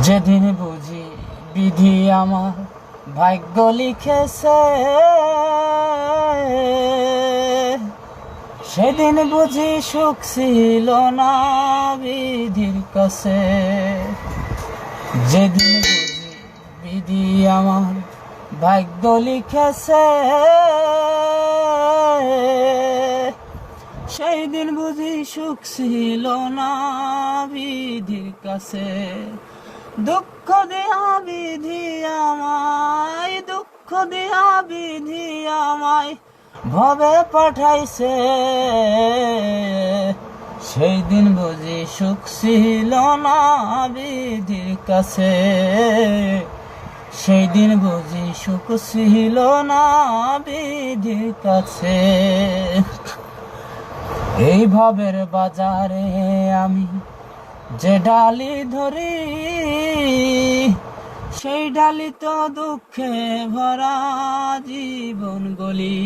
যেদিন বুঝি বিধি আমার ভাগ্য লিখেছে, সেদিন বুঝি সুখ ছিল না বিধির কাছে। যেদিন বুঝি বিধি আমার ভাগ্য লিখেছে, সেই দিন বুঝি সুখ ছিল না বিধির কাছে। দুঃখ দিয়া বিধি আমায়, দুঃখ দিয়া বিধি আমায় ভবে পাঠাইছে, সেই দিন বুঝি সুখ ছিল না বিধির কাছে। সেই দিন বুঝি সুখ ছিল না বিধির কাছে। এই ভবের বাজারে আমি যে ডালি ধরি, সেই ডালি তো দুঃখে ভরা জীবন গলি।